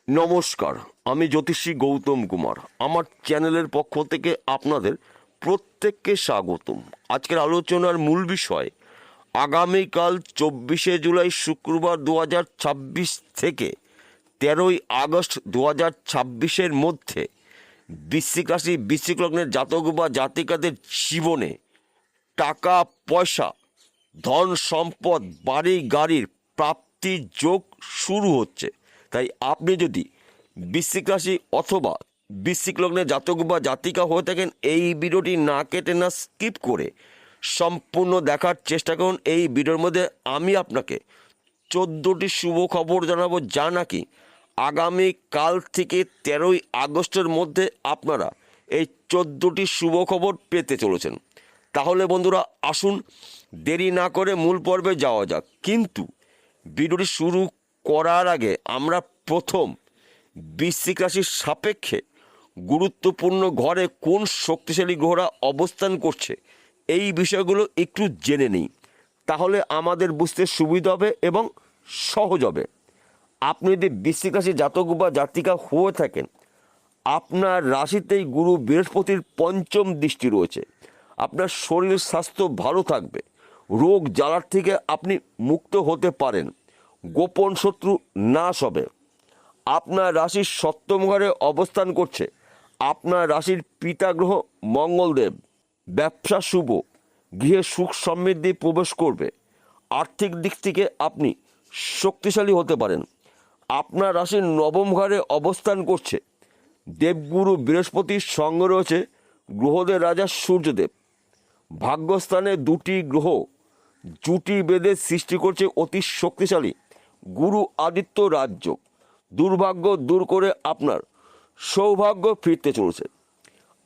নমস্কার, আমি জ্যোতিষী গৌতম কুমার। আমার চ্যানেলের পক্ষ থেকে আপনাদের প্রত্যেককে স্বাগতম। আজকের আলোচনার মূল বিষয় আগামীকাল 24শে জুলাই শুক্রবার 2026 থেকে 13ই আগস্ট 2026-এর মধ্যে বৃশ্চিক রাশি বৃশ্চিক লগ্নের জাতক বা জাতিকাদের জীবনে টাকা পয়সা, ধন সম্পদ, বাড়ি গাড়ির প্রাপ্তির যোগ শুরু হচ্ছে। তাই আপনি যদি বৃশ্চিক রাশি অথবা বৃশ্চিক লগ্নের জাতক বা জাতিকা হয়ে থাকেন, এই ভিডিওটি না কেটে না স্কিপ করে সম্পূর্ণ দেখার চেষ্টা করুন। এই ভিডিওর মধ্যে আমি আপনাকে 14টি শুভ খবর জানাবো, যা নাকি আগামীকাল থেকে 13ই আগস্টের মধ্যে আপনারা এই 14টি শুভ খবর পেতে চলেছেন। তাহলে বন্ধুরা আসুন দেরি না করে মূল পর্বে যাওয়া যাক। কিন্তু ভিডিওটি শুরু করার আগে আমরা প্রথম বৃশ্চিক রাশির সাপেক্ষে গুরুত্বপূর্ণ ঘরে কোন শক্তিশালী গ্রহরা অবস্থান করছে এই বিষয়গুলো একটু জেনে নিই, তাহলে আমাদের বুঝতে সুবিধা হবে এবং সহজ হবে। আপনি যদি বৃশ্চিক রাশির জাতক বা জাতিকা হয়ে থাকেন, আপনার রাশিতেই গুরু বৃহস্পতির পঞ্চম দৃষ্টি রয়েছে। আপনার শরীর স্বাস্থ্য ভালো থাকবে, রোগ জ্বালার থেকে আপনি মুক্ত হতে পারেন, গোপন শত্রু নাশ হবে। আপনার রাশির সপ্তম ঘরে অবস্থান করছে আপনার রাশির পিতা গ্রহ মঙ্গলদেব। ব্যবসা শুভ, গৃহে সুখ সমৃদ্ধি প্রবেশ করবে। আর্থিক দিক থেকে আপনি শক্তিশালী হতে পারেন। আপনার রাশির নবম ঘরে অবস্থান করছে দেবগুরু বৃহস্পতির সঙ্গে রয়েছে গ্রহদের রাজা সূর্যদেব। ভাগ্যস্থানে দুটি গ্রহ জুটি বেঁধে সৃষ্টি করছে অতি শক্তিশালী গুরু আদিত্য রাজ্য। দুর্ভাগ্য দূর করে আপনার সৌভাগ্য ফিরতে চলেছে।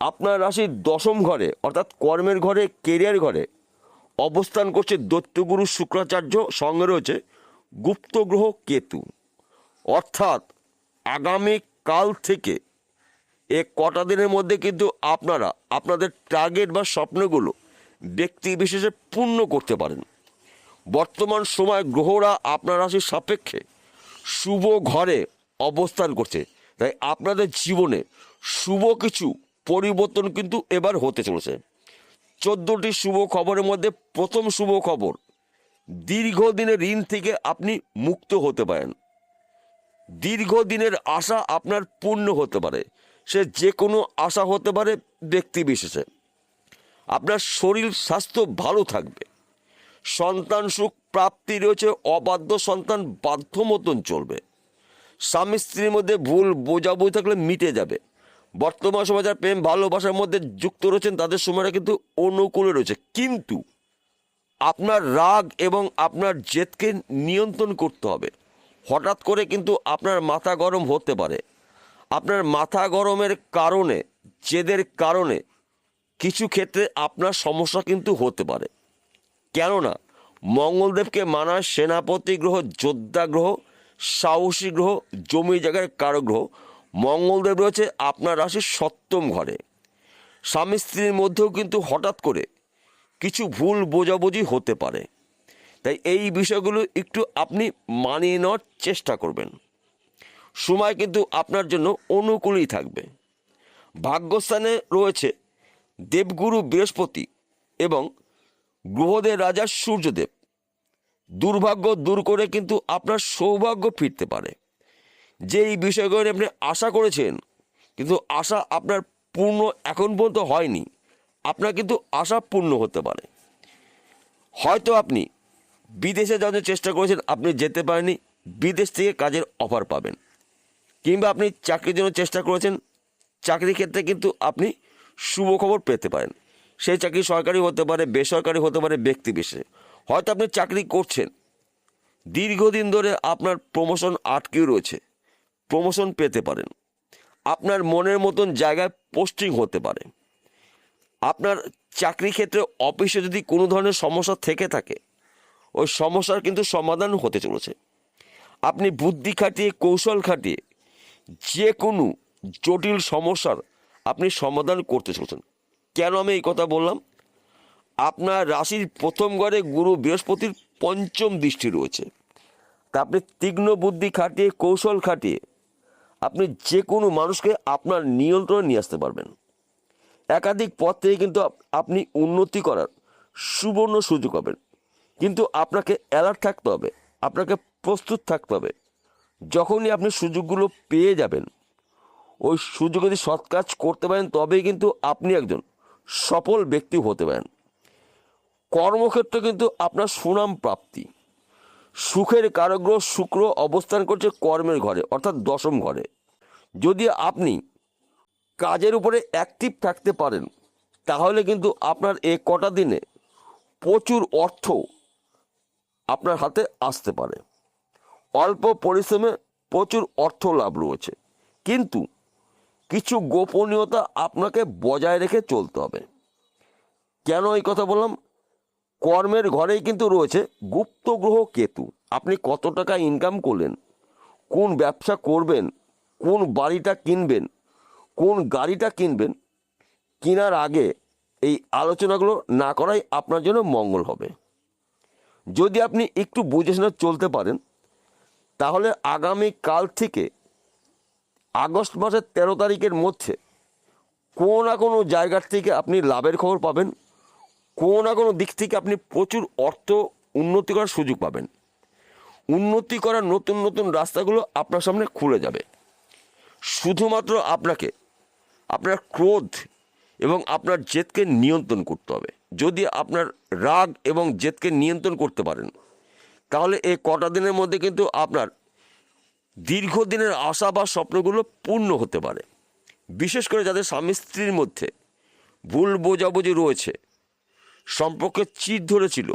আপনার রাশির দশম ঘরে অর্থাৎ কর্মের ঘরে, কেরিয়ার ঘরে অবস্থান করছে দৈত্যগুরু শুক্রাচার্য, সঙ্গে রয়েছে গুপ্ত গ্রহ কেতু। অর্থাৎ আগামীকাল থেকে কটা দিনের মধ্যে কিন্তু আপনারা আপনাদের টার্গেট বা স্বপ্নগুলো ব্যক্তি বিশেষে পূর্ণ করতে পারেন। বর্তমান সময় গ্রহরা আপনার রাশির সাপেক্ষে শুভ ঘরে অবস্থান করছে, তাই আপনাদের জীবনে শুভ কিছু পরিবর্তন কিন্তু এবার হতে চলেছে। 14টি শুভ খবরের মধ্যে প্রথম শুভ খবর, দীর্ঘদিনের ঋণ থেকে আপনি মুক্ত হতে পারেন। দীর্ঘদিনের আশা আপনার পূর্ণ হতে পারে, সে যে কোনো আশা হতে পারে ব্যক্তি বিশেষে। আপনার শরীর স্বাস্থ্য ভালো থাকবে। সন্তান সুখ প্রাপ্তি রয়েছে, অবাধ্য সন্তান বাধ্য মতন চলবে। স্বামী স্ত্রীর মধ্যে ভুল বোঝাবুঝি থাকলে মিটে যাবে। বর্তমান সময় যারা প্রেম ভালোবাসার মধ্যে যুক্ত রয়েছেন তাদের সময়টা কিন্তু অনুকূলে রয়েছে, কিন্তু আপনার রাগ এবং আপনার জেদকে নিয়ন্ত্রণ করতে হবে। হঠাৎ করে কিন্তু আপনার মাথা গরম হতে পারে। আপনার মাথা গরমের কারণে, জেদের কারণে কিছু ক্ষেত্রে আপনার সমস্যা কিন্তু হতে পারে। কেননা মঙ্গলদেবকে মানা সেনাপতি গ্রহ, যোদ্ধা গ্রহ, সাহসী গ্রহ, জমি জায়গার কারক গ্রহ। মঙ্গলদেব রয়েছে আপনার রাশির সপ্তম ঘরে। স্বামী স্ত্রীর মধ্যেও কিন্তু হঠাৎ করে কিছু ভুল বোঝাবুঝি হতে পারে, তাই এই বিষয়গুলো একটু আপনি মানিয়ে নেওয়ার চেষ্টা করবেন। সময় কিন্তু আপনার জন্য অনুকূলই থাকবে। ভাগ্যস্থানে রয়েছে দেবগুরু বৃহস্পতি এবং গ্রহদের রাজা সূর্যদেব। দুর্ভাগ্য দূর করে কিন্তু আপনার সৌভাগ্য ফিরতে পারে। যে এই বিষয়গুলো নিয়ে আপনি আশা করেছেন কিন্তু আশা আপনার পূর্ণ এখন পর্যন্ত হয়নি, আপনার কিন্তু আশা পূর্ণ হতে পারে। হয়তো আপনি বিদেশে যাওয়ার চেষ্টা করেছেন, আপনি যেতে পারেননি, বিদেশ থেকে কাজের অফার পাবেন। কিংবা আপনি চাকরির জন্য চেষ্টা করেছেন, চাকরির ক্ষেত্রে কিন্তু আপনি শুভ খবর পেতে পারেন। সেই চাকরি সরকারি হতে পারে, বেসরকারি হতে পারে, ব্যক্তি বিশেষে। হয়তো আপনি চাকরি করছেন, দীর্ঘদিন ধরে আপনার প্রমোশন আটকেও রয়েছে, প্রমোশন পেতে পারেন। আপনার মনের মতন জায়গায় পোস্টিং হতে পারে। আপনার চাকরি ক্ষেত্রে অফিসে যদি কোনো ধরনের সমস্যা থেকে থাকে, ওই সমস্যার কিন্তু সমাধান হতে চলেছে। আপনি বুদ্ধি খাটিয়ে, কৌশল খাটিয়ে যে কোনো জটিল সমস্যার আপনি সমাধান করতে চলেছেন। কেন আমি এই কথা বললাম? আপনার রাশির প্রথম ঘরে গুরু বৃহস্পতির পঞ্চম দৃষ্টি রয়েছে। তা আপনি তীক্ষ্ণ বুদ্ধি খাটিয়ে, কৌশল খাটিয়ে আপনি যে কোনো মানুষকে আপনার নিয়ন্ত্রণে নিয়ে আসতে পারবেন। একাধিক পথ থেকে কিন্তু আপনি উন্নতি করার সুবর্ণ সুযোগ পাবেন, কিন্তু আপনাকে অ্যালার্ট থাকতে হবে, আপনাকে প্রস্তুত থাকতে হবে। যখনই আপনি সুযোগগুলো পেয়ে যাবেন, ওই সুযোগ যদি সৎ কাজ করতে পারেন তবেই কিন্তু আপনি একজন সফল ব্যক্তি হতে পারেন। কর্মক্ষেত্রে কিন্তু আপনার সুনাম প্রাপ্তি, সুখের কারগ্রহ শুক্র অবস্থান করছে কর্মের ঘরে অর্থাৎ দশম ঘরে। যদি আপনি কাজের উপরে অ্যাক্টিভ থাকতে পারেন তাহলে কিন্তু আপনার এই কটা দিনে প্রচুর অর্থ আপনার হাতে আসতে পারে। অল্প পরিশ্রমে প্রচুর অর্থ লাভ রয়েছে, কিন্তু কিছু গোপনীয়তা আপনাকে বজায় রেখে চলতে হবে। কেন এই কথা বললাম? কর্মের ঘরেই কিন্তু রয়েছে গুপ্ত গ্রহ কেতু। আপনি কত টাকা ইনকাম করলেন, কোন ব্যবসা করবেন, কোন বাড়িটা কিনবেন, কোন গাড়িটা কিনবেন, কেনার আগে এই আলোচনাগুলো না করাই আপনার জন্য মঙ্গল হবে। যদি আপনি একটু বুঝে শুনে চলতে পারেন তাহলে আগামী কাল থেকে আগস্ট মাসের 13 তারিখের মধ্যে কোনো না কোনো জায়গার থেকে আপনি লাভের খবর পাবেন, কোনো না কোনো দিক থেকে আপনি প্রচুর অর্থ উন্নতি করার সুযোগ পাবেন। উন্নতি করার নতুন নতুন রাস্তাগুলো আপনার সামনে খুলে যাবে। শুধুমাত্র আপনাকে আপনার ক্রোধ এবং আপনার জেদকে নিয়ন্ত্রণ করতে হবে। যদি আপনার রাগ এবং জেদকে নিয়ন্ত্রণ করতে পারেন তাহলে এই কটা দিনের মধ্যে কিন্তু আপনার দীর্ঘদিনের আশা বা স্বপ্নগুলো পূর্ণ হতে পারে। বিশেষ করে যাদের স্বামী স্ত্রীর মধ্যে ভুল বোঝাবুঝি রয়েছে, সম্পর্কে চিড় ধরেছিল,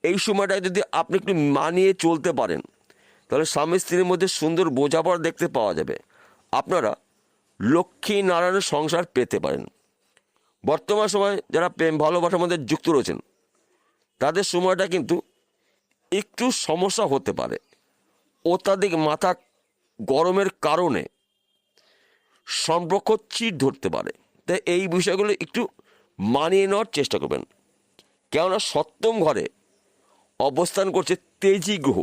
এই সময়টায় যদি আপনি একটু মানিয়ে চলতে পারেন তাহলে স্বামী স্ত্রীর মধ্যে সুন্দর বোঝাপড়া দেখতে পাওয়া যাবে। আপনারা লক্ষ্মী নারায়ণের সংসার পেতে পারেন। বর্তমান সময়ে যারা প্রেম ভালোবাসার মধ্যে যুক্ত রয়েছেন তাদের সময়টা কিন্তু একটু সমস্যা হতে পারে। অত্যাধিক মাথা গরমের কারণে সম্পর্ক চিড় ধরতে পারে, তাই এই বিষয়গুলো একটু মানিয়ে নেওয়ার চেষ্টা করবেন। কেননা সপ্তম ঘরে অবস্থান করছে তেজি গ্রহ,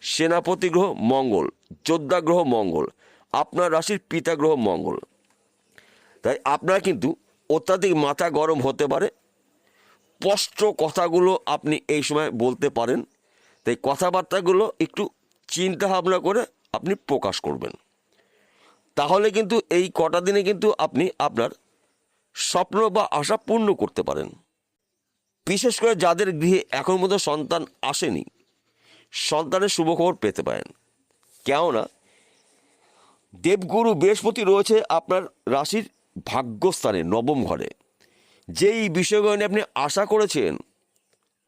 সেনাপতি গ্রহ মঙ্গল, যোদ্ধা গ্রহ মঙ্গল, আপনার রাশির পিতা গ্রহ মঙ্গল। তাই আপনার কিন্তু অত্যাধিক মাথা গরম হতে পারে। স্পষ্ট কথাগুলো আপনি এই সময় বলতে পারেন, তাই কথাবার্তাগুলো একটু চিন্তা ভাবনা করে আপনি প্রকাশ করবেন। তাহলে কিন্তু এই কটা দিনে কিন্তু আপনি আপনার স্বপ্ন বা আশা পূর্ণ করতে পারেন। বিশেষ করে যাদের গৃহে এখন মতো সন্তান আসেনি, সন্তানের শুভখবর পেতে পারেন। কেননা দেবগুরু বৃহস্পতি রয়েছে আপনার রাশির ভাগ্যস্থানে নবম ঘরে। যেই বিষয়গুলো নিয়ে আপনি আশা করেছেন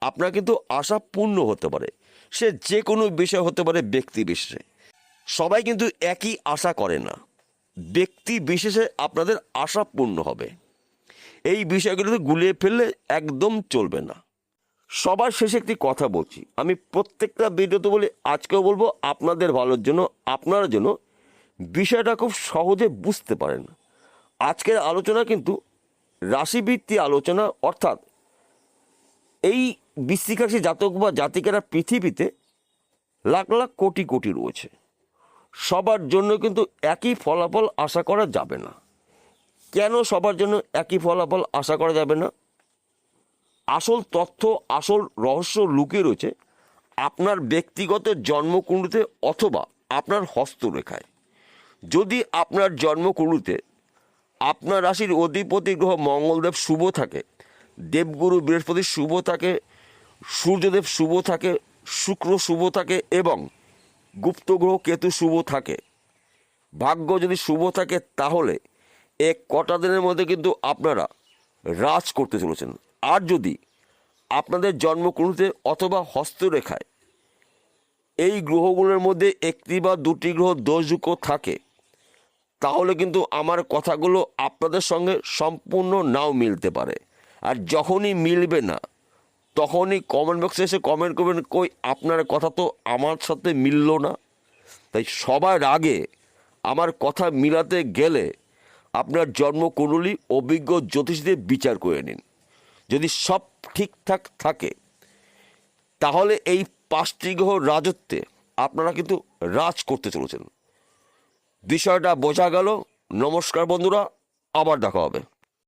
আপনার কিন্তু আশা পূর্ণ হতে পারে। সে যে কোনো বিষয় হতে পারে, ব্যক্তি বিশেষে। সবাই কিন্তু একই আশা করে না, ব্যক্তি বিশেষে আপনাদের আশা পূর্ণ হবে। এই বিষয়গুলোতে গুলিয়ে ফেললে একদম চলবে না। সবার শেষে একটি কথা বলছি, আমি প্রত্যেকটা ভিডিওতে বলি, আজকেও বলবো, আপনাদের ভালোর জন্য, আপনারা যেন বিষয়টা খুব সহজে বুঝতে পারেন। আজকের আলোচনা কিন্তু রাশিভিত্তিক আলোচনা, অর্থাৎ এই বৃশ্চিক রাশি জাতক বা জাতিকারা পৃথিবীতে লাখ লাখ কোটি কোটি রয়েছে। সবার জন্য কিন্তু একই ফলাফল আশা করা যাবে না। কেন সবার জন্য একই ফলাফল আশা করা যাবে না? আসল তথ্য, আসল রহস্য লুকিয়ে রয়েছে আপনার ব্যক্তিগত জন্মকুণ্ডলিতে অথবা আপনার হস্তরেখায়। যদি আপনার জন্মকুণ্ডলিতে আপনার রাশির অধিপতি গ্রহ মঙ্গলদেব শুভ থাকে, দেবগুরু বৃহস্পতি শুভ থাকে, সূর্যদেব শুভ থাকে, শুক্র শুভ থাকে এবং গুপ্ত গ্রহ কেতু শুভ থাকে, ভাগ্য যদি শুভ থাকে, তাহলে এক কটা দিনের মধ্যে কিন্তু আপনারা রাজ করতে চলেছেন। আর যদি আপনাদের জন্মকুণ্ডলিতে অথবা হস্তরেখায় এই গ্রহগুলোর মধ্যে একটি বা দুটি গ্রহ দোষযুক্ত থাকে তাহলে কিন্তু আমার কথাগুলো আপনাদের সঙ্গে সম্পূর্ণ নাও মিলতে পারে। আর যখনই মিলবে না তখনই কমেন্ট বক্সে এসে কমেন্ট করবেন, কই আপনার কথা তো আমার সাথে মিলল না। তাই সবার আগে আমার কথা মিলাতে গেলে আপনার জন্মকুণ্ডলী অভিজ্ঞ জ্যোতিষীদের বিচার করে নিন। যদি সব ঠিকঠাক থাকে তাহলে এই 5টি গ্রহ রাজত্বে আপনারা কিন্তু রাজ করতে চলেছেন। বিষয়টা বোঝা গেল। নমস্কার বন্ধুরা, আবার দেখা হবে।